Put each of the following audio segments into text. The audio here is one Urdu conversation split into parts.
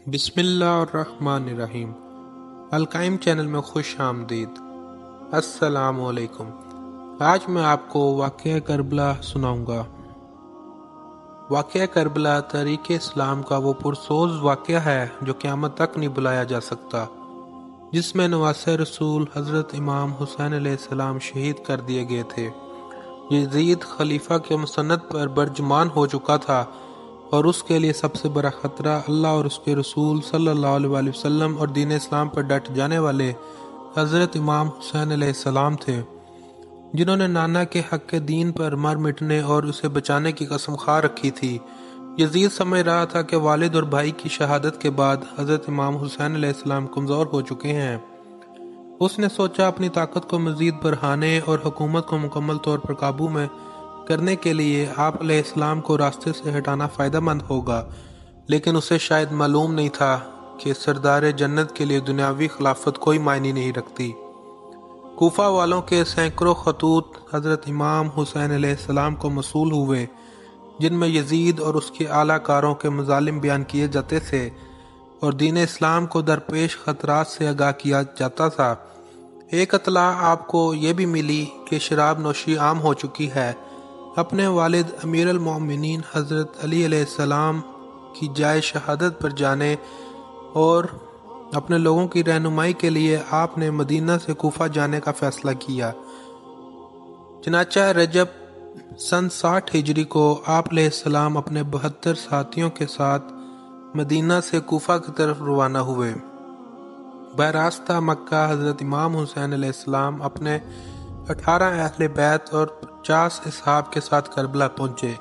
بسم اللہ الرحمن الرحیم۔ القائم چینل میں خوش آمدید۔ السلام علیکم۔ آج میں آپ کو واقعہ کربلا سناؤں گا۔ واقعہ کربلا تاریخ اسلام کا وہ پرسوز واقعہ ہے جو قیامت تک نہیں بلایا جا سکتا، جس میں نواسہ رسول حضرت امام حسین علیہ السلام شہید کر دیے گئے تھے۔ یزید خلیفہ کے مسند پر برجمان ہو چکا تھا اور اس کے لیے سب سے بڑا خطرہ اللہ اور اس کے رسول صلی اللہ علیہ وسلم اور دین اسلام پر ڈٹ جانے والے حضرت امام حسین علیہ السلام تھے، جنہوں نے نانا کے حق کے دین پر مر مٹنے اور اسے بچانے کی قسم کھا رکھی تھی۔ یزید سمجھ رہا تھا کہ والد اور بھائی کی شہادت کے بعد حضرت امام حسین علیہ السلام کمزور ہو چکے ہیں۔ اس نے سوچا اپنی طاقت کو مزید بڑھانے اور حکومت کو مکمل طور پر قابو میں کرنے کے لیے آپ علیہ السلام کو راستے سے ہٹانا فائدہ مند ہوگا، لیکن اسے شاید معلوم نہیں تھا کہ سردار جنت کے لیے دنیاوی خلافت کوئی معنی نہیں رکھتی۔ کوفہ والوں کے سینکڑوں خطوط حضرت امام حسین علیہ السلام کو موصول ہوئے، جن میں یزید اور اس کے اعلیٰ کاروں کے مظالم بیان کیے جاتے تھے اور دین اسلام کو درپیش خطرات سے آگاہ کیا جاتا تھا۔ ایک اطلاع آپ کو یہ بھی ملی کہ شراب نوشی عام ہو چکی ہے۔ اپنے والد امیر المومنین حضرت علی علیہ السلام کی جائے شہادت پر جانے اور اپنے لوگوں کی رہنمائی کے لیے آپ نے مدینہ سے کوفہ جانے کا فیصلہ کیا۔ چنانچہ رجب سن 60 ہجری کو آپ علیہ السلام اپنے 72 ساتھیوں کے ساتھ مدینہ سے کوفہ کی طرف روانہ ہوئے۔ براستہ مکہ حضرت امام حسین علیہ السلام اپنے 18 اہل بیت اور 50 اصحاب کے ساتھ کربلا پہنچے۔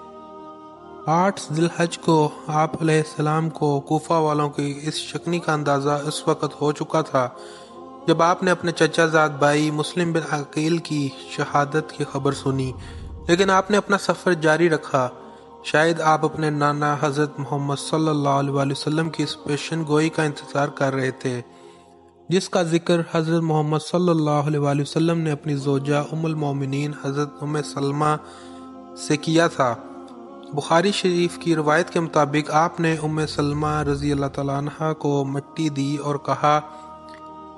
8 ذی الحج کو آپ علیہ السلام کو کوفہ والوں کی اس شکنی کا اندازہ اس وقت ہو چکا تھا جب آپ نے اپنے چچا زاد بھائی مسلم بن عقیل کی شہادت کی خبر سنی، لیکن آپ نے اپنا سفر جاری رکھا۔ شاید آپ اپنے نانا حضرت محمد صلی اللہ علیہ وسلم کی اس پیشن گوئی کا انتظار کر رہے تھے، جس کا ذکر حضرت محمد صلی اللہ علیہ وسلم نے اپنی زوجہ ام المومنین حضرت ام سلمہ سے کیا تھا۔ بخاری شریف کی روایت کے مطابق آپ نے ام سلمہ رضی اللہ تعالیٰ عنہ کو مٹی دی اور کہا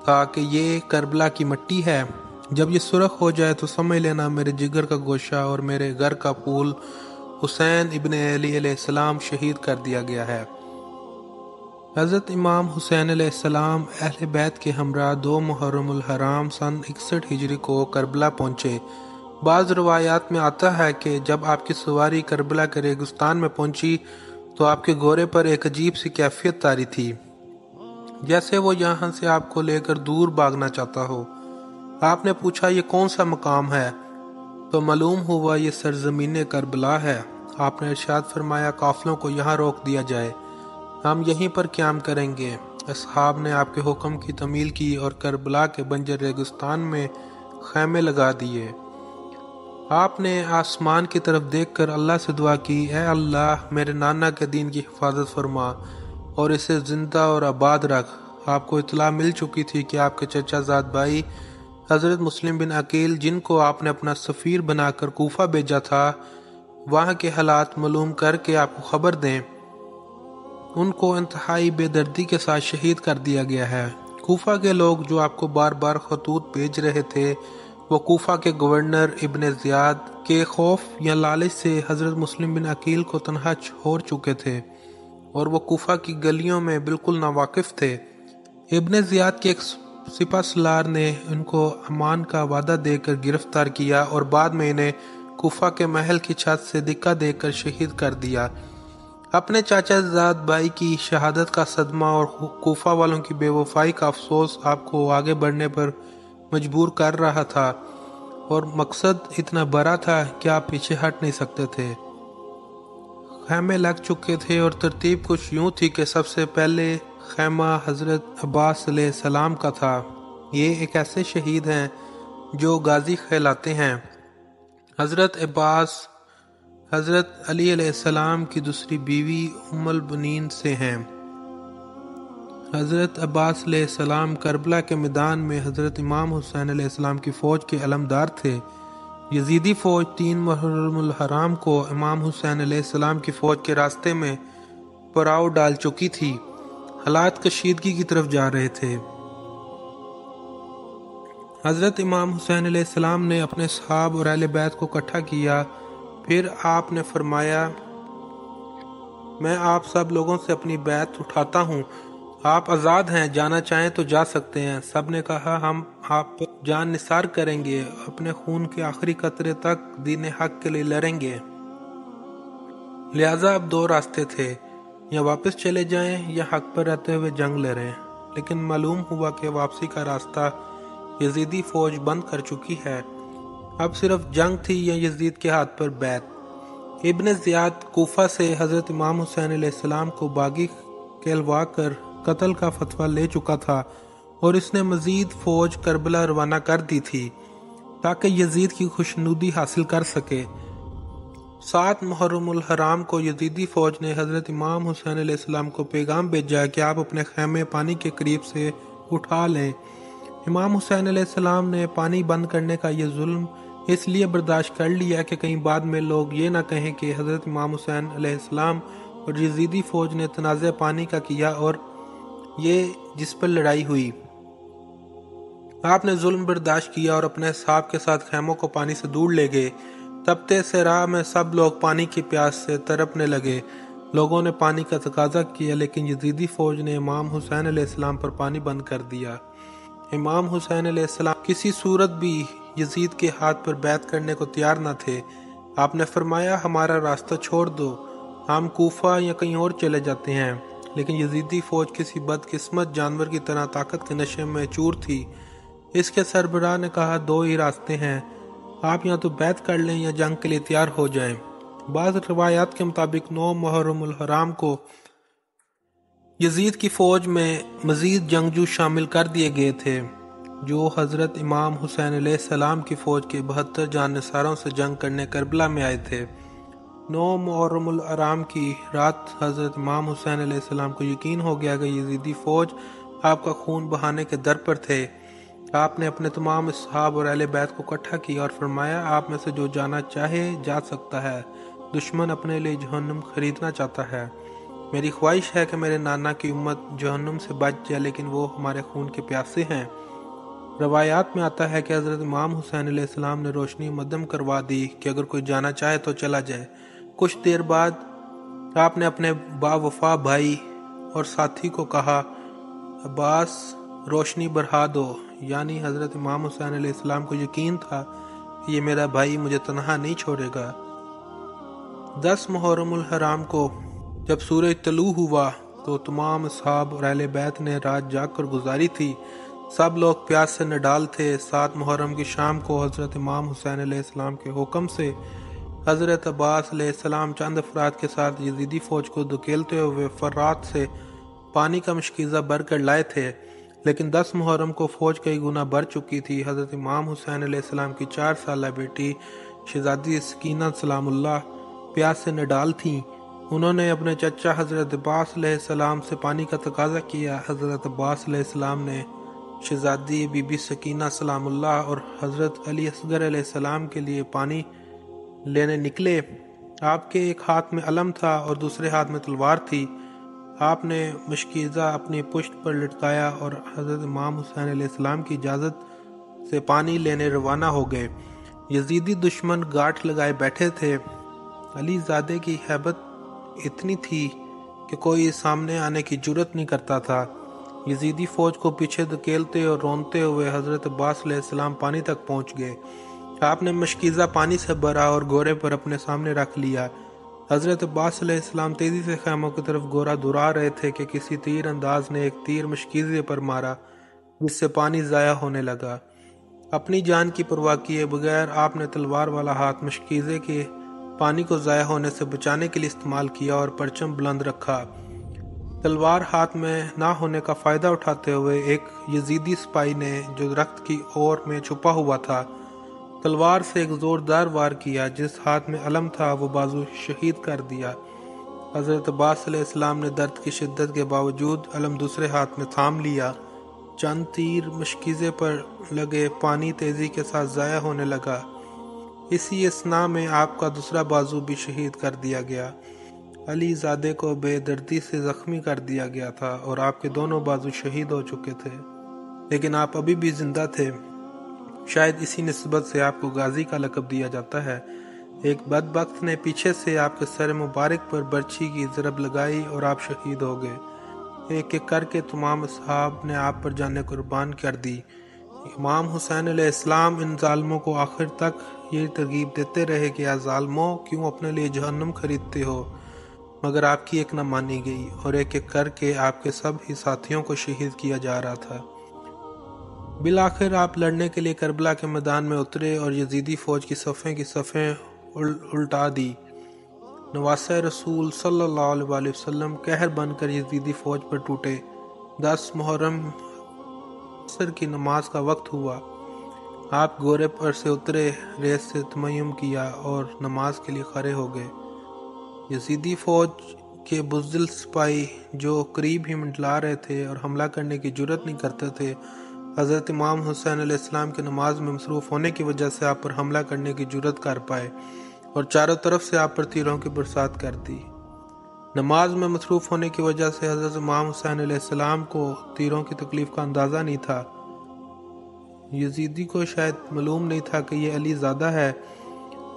تھا کہ یہ کربلا کی مٹی ہے، جب یہ سرخ ہو جائے تو سمجھ لینا میرے جگر کا گوشہ اور میرے گھر کا پھول حسین ابن علی علیہ السلام شہید کر دیا گیا ہے۔ حضرت امام حسین علیہ السلام اہل بیت کے ہمراہ 2 محرم الحرام سن 61 ہجری کو کربلا پہنچے۔ بعض روایات میں آتا ہے کہ جب آپ کی سواری کربلا کے ریگستان میں پہنچی تو آپ کے گھوڑے پر ایک عجیب سی کیفیت طاری تھی، جیسے وہ یہاں سے آپ کو لے کر دور بھاگنا چاہتا ہو۔ آپ نے پوچھا یہ کون سا مقام ہے؟ تو معلوم ہوا یہ سرزمین کربلا ہے۔ آپ نے ارشاد فرمایا قافلوں کو یہاں روک دیا جائے، ہم یہیں پر قیام کریں گے۔ اصحاب نے آپ کے حکم کی تعمیل کی اور کربلا کے بنجر ریگستان میں خیمے لگا دیے۔ آپ نے آسمان کی طرف دیکھ کر اللہ سے دعا کی، اے اللہ میرے نانا کے دین کی حفاظت فرما اور اسے زندہ اور آباد رکھ۔ آپ کو اطلاع مل چکی تھی کہ آپ کے چچا زاد بھائی حضرت مسلم بن عقیل، جن کو آپ نے اپنا سفیر بنا کر کوفہ بھیجا تھا، وہاں کے حالات معلوم کر کے آپ کو خبر دیں۔ ان کو انتہائی بے دردی کے ساتھ شہید کر دیا گیا ہے۔ کوفہ کے لوگ جو آپ کو بار بار خطوط بھیج رہے تھے، وہ کوفہ کے گورنر ابن زیاد کے خوف یا لالچ سے حضرت مسلم بن عقیل کو تنہا چھوڑ چکے تھے اور وہ کوفہ کی گلیوں میں بالکل ناواقف تھے۔ ابن زیاد کے ایک سپہ سالار نے ان کو امان کا وعدہ دے کر گرفتار کیا اور بعد میں انہیں کوفہ کے محل کی چھت سے دھکا دے کر شہید کر دیا۔ اپنے چاچا زاد بھائی کی شہادت کا صدمہ اور کوفہ والوں کی بے وفائی کا افسوس آپ کو آگے بڑھنے پر مجبور کر رہا تھا، اور مقصد اتنا بڑا تھا کہ آپ پیچھے ہٹ نہیں سکتے تھے۔ خیمے لگ چکے تھے اور ترتیب کچھ یوں تھی کہ سب سے پہلے خیمہ حضرت عباس علیہ السلام کا تھا۔ یہ ایک ایسے شہید ہیں جو غازی کہلاتے ہیں۔ حضرت عباس حضرت علی علیہ السلام کی دوسری بیوی ام البنین سے ہیں۔ حضرت عباس علیہ السلام کربلا کے میدان میں حضرت امام حسین علیہ السلام کی فوج کے علمدار تھے۔ یزیدی فوج 3 محرم الحرام کو امام حسین علیہ السلام کی فوج کے راستے میں پڑاؤ ڈال چکی تھی۔ حالات کشیدگی کی طرف جا رہے تھے۔ حضرت امام حسین علیہ السلام نے اپنے صحاب اور اہل بیت کو اکٹھا کیا، پھر آپ نے فرمایا میں آپ سب لوگوں سے اپنی بیعت اٹھاتا ہوں، آپ آزاد ہیں، جانا چاہیں تو جا سکتے ہیں۔ سب نے کہا ہم آپ پر جان نثار کریں گے، اپنے خون کے آخری قطرے تک دین حق کے لیے لڑیں گے۔ لہٰذا اب دو راستے تھے، یا واپس چلے جائیں یا حق پر رہتے ہوئے جنگ لڑیں، لیکن معلوم ہوا کہ واپسی کا راستہ یزیدی فوج بند کر چکی ہے۔ اب صرف جنگ تھی یا یزید کے ہاتھ پر بیعت۔ ابن زیاد کوفہ سے حضرت امام حسین علیہ السلام کو باغی کہلوا کر قتل کا فتویٰ لے چکا تھا، اور اس نے مزید فوج کربلا روانہ کر دی تھی تاکہ یزید کی خوشنودی حاصل کر سکے۔ 7 محرم الحرام کو یزیدی فوج نے حضرت امام حسین علیہ السلام کو پیغام بھیجا کہ آپ اپنے خیمے پانی کے قریب سے اٹھا لیں۔ امام حسین علیہ السلام نے پانی بند کرنے کا یہ ظلم اس لیے برداشت کر لیا کہ کہیں بعد میں لوگ یہ نہ کہیں کہ حضرت امام حسین علیہ السلام اور یزیدی فوج نے تنازع پانی کا کیا اور یہ جس پر لڑائی ہوئی۔ آپ نے ظلم برداشت کیا اور اپنے اصحاب کے ساتھ خیموں کو پانی سے دور لے گئے۔ تپتے سے راہ میں سب لوگ پانی کی پیاس سے تڑپنے لگے۔ لوگوں نے پانی کا تقاضا کیا، لیکن یزیدی فوج نے امام حسین علیہ السلام پر پانی بند کر دیا۔ امام حسین علیہ السلام کسی صورت بھی یزید کے ہاتھ پر بیعت کرنے کو تیار نہ تھے۔ آپ نے فرمایا ہمارا راستہ چھوڑ دو، ہم کوفہ یا کہیں اور چلے جاتے ہیں، لیکن یزیدی فوج کسی بدقسمت جانور کی طرح طاقت کے نشے میں چور تھی۔ اس کے سربراہ نے کہا 2 ہی راستے ہیں، آپ یا تو بیعت کر لیں یا جنگ کے لیے تیار ہو جائیں۔ بعض روایات کے مطابق 9 محرم الحرام کو یزید کی فوج میں مزید جنگجو شامل کر دیے گئے تھے جو حضرت امام حسین علیہ السلام کی فوج کے 72 جان نثاروں سے جنگ کرنے کربلا میں آئے تھے۔ 9 محرم الحرام کی رات حضرت امام حسین علیہ السلام کو یقین ہو گیا کہ یزیدی فوج آپ کا خون بہانے کے در پر تھے۔ آپ نے اپنے تمام اصحاب اور اہل بیت کو اکٹھا کیا اور فرمایا آپ میں سے جو جانا چاہے جا سکتا ہے، دشمن اپنے لیے جہنم خریدنا چاہتا ہے۔ میری خواہش ہے کہ میرے نانا کی امت جہنم سے بچ جائے، لیکن وہ ہمارے خون کے پیاسے ہیں۔ روایات میں آتا ہے کہ حضرت امام حسین علیہ السلام نے روشنی مدم کروا دی کہ اگر کوئی جانا چاہے تو چلا جائے۔ کچھ دیر بعد آپ نے اپنے با وفا بھائی اور ساتھی کو کہا عباس روشنی بڑھا دو، یعنی حضرت امام حسین علیہ السلام کو یقین تھا کہ یہ میرا بھائی مجھے تنہا نہیں چھوڑے گا۔ 10 محرم الحرام کو جب سورج طلوع ہوا تو تمام اصحاب اور اہل بیت نے رات جاگ کر گزاری تھی۔ سب لوگ پیاس سے نڈال تھے۔ 7 محرم کی شام کو حضرت امام حسین علیہ السلام کے حکم سے حضرت عباس علیہ السلام چند افراد کے ساتھ یزیدی فوج کو دھکیلتے ہوئے فرات سے پانی کا مشکیزہ بھر کر لائے تھے، لیکن 10 محرم کو فوج کئی گنا بڑھ چکی تھی۔ حضرت امام حسین علیہ السلام کی 4 سالہ بیٹی شہزادی سکینہ سلام اللہ پیاس سے نڈال تھیں۔ انہوں نے اپنے چچا حضرت عباس علیہ السلام سے پانی کا تقاضا کیا۔ حضرت عباس علیہ السلام نے شہزادی بی بی سکینہ سلام اللہ اور حضرت علی اصغر علیہ السلام کے لیے پانی لینے نکلے۔ آپ کے ایک ہاتھ میں علم تھا اور دوسرے ہاتھ میں تلوار تھی۔ آپ نے مشکیزہ اپنی پشت پر لٹکایا اور حضرت امام حسین علیہ السلام کی اجازت سے پانی لینے روانہ ہو گئے۔ یزیدی دشمن گاٹھ لگائے بیٹھے تھے۔ علی زادے کی ہیبت اتنی تھی کہ کوئی سامنے آنے کی جرت نہیں کرتا تھا۔ یزیدی فوج کو پیچھے دھکیلتے اور رونتے ہوئے حضرت عباس علیہ السلام پانی تک پہنچ گئے۔ آپ نے مشکیزہ پانی سے بھرا اور گورے پر اپنے سامنے رکھ لیا۔ حضرت عباس علیہ السلام تیزی سے خیموں کی طرف گورا دورا رہے تھے کہ کسی تیر انداز نے ایک تیر مشکیزے پر مارا جس سے پانی ضائع ہونے لگا۔ اپنی جان کی پرواہ کیے بغیر آپ نے تلوار والا ہاتھ مشکیزے کے پانی کو ضائع ہونے سے بچانے کے لیے استعمال کیا اور پرچم بلند رکھا۔ تلوار ہاتھ میں نہ ہونے کا فائدہ اٹھاتے ہوئے ایک یزیدی سپاہی نے جو درخت کی اور میں چھپا ہوا تھا تلوار سے ایک زوردار وار کیا۔ جس ہاتھ میں علم تھا وہ بازو شہید کر دیا۔ حضرت عباس علیہ السلام نے درد کی شدت کے باوجود علم دوسرے ہاتھ میں تھام لیا۔ چند تیر مشکیزے پر لگے، پانی تیزی کے ساتھ ضائع ہونے لگا۔ اسی اثناء میں آپ کا دوسرا بازو بھی شہید کر دیا گیا۔ علی زادے کو بے دردی سے زخمی کر دیا گیا تھا اور آپ کے دونوں بازو شہید ہو چکے تھے، لیکن آپ ابھی بھی زندہ تھے۔ شاید اسی نسبت سے آپ کو غازی کا لقب دیا جاتا ہے۔ ایک بدبخت نے پیچھے سے آپ کے سر مبارک پر برچھی کی ضرب لگائی اور آپ شہید ہو گئے۔ ایک ایک کر کے تمام اصحاب نے آپ پر جانیں قربان کر دی۔ امام حسین علیہ السلام ان ظالموں کو آخر تک یہ ترغیب دیتے رہے کہ اے ظالموں، کیوں اپنے لیے جہنم خریدتے ہو، مگر آپ کی ایک نہ مانی گئی اور ایک ایک کر کے آپ کے سب ہی ساتھیوں کو شہید کیا جا رہا تھا۔ بالآخر آپ لڑنے کے لیے کربلا کے میدان میں اترے اور یزیدی فوج کی صفیں الٹا دی۔ نواسہ رسول صلی اللہ علیہ وسلم قہر بن کر یزیدی فوج پر ٹوٹے۔ 10 محرم عصر کی نماز کا وقت ہوا۔ آپ گھوڑے پر سے اترے، ریس سے تیمم کیا اور نماز کے لیے کھڑے ہو گئے۔ یزیدی فوج کے بزدل سپاہی جو قریب ہی منڈلا رہے تھے اور حملہ کرنے کی جرأت نہیں کرتے تھے، حضرت امام حسین علیہ السلام کے نماز میں مصروف ہونے کی وجہ سے آپ پر حملہ کرنے کی جرأت کر پائے اور چاروں طرف سے آپ پر تیروں کی برسات کر دی۔ نماز میں مصروف ہونے کی وجہ سے حضرت امام حسین علیہ السلام کو تیروں کی تکلیف کا اندازہ نہیں تھا۔ یزیدی کو شاید معلوم نہیں تھا کہ یہ علی زادہ ہے،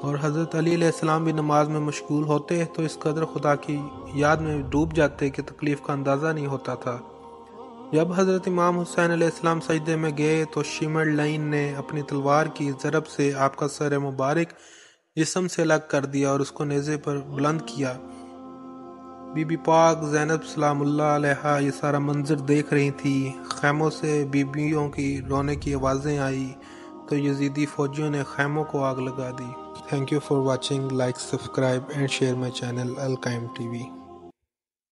اور حضرت علی علیہ السلام بھی نماز میں مشغول ہوتے تو اس قدر خدا کی یاد میں ڈوب جاتے کہ تکلیف کا اندازہ نہیں ہوتا تھا۔ جب حضرت امام حسین علیہ السلام سجدے میں گئے تو شیمر لائن نے اپنی تلوار کی ضرب سے آپ کا سر مبارک جسم سے الگ کر دیا اور اس کو نیزے پر بلند کیا۔ بی بی پاک زینب سلام اللہ علیہا یہ سارا منظر دیکھ رہی تھی۔ خیموں سے بیویوں کی رونے کی آوازیں آئی تو یزیدی فوجیوں نے خیموں کو آگ لگا دی۔ Thank you for watching. Like, subscribe and share my channel Al Qaim TV.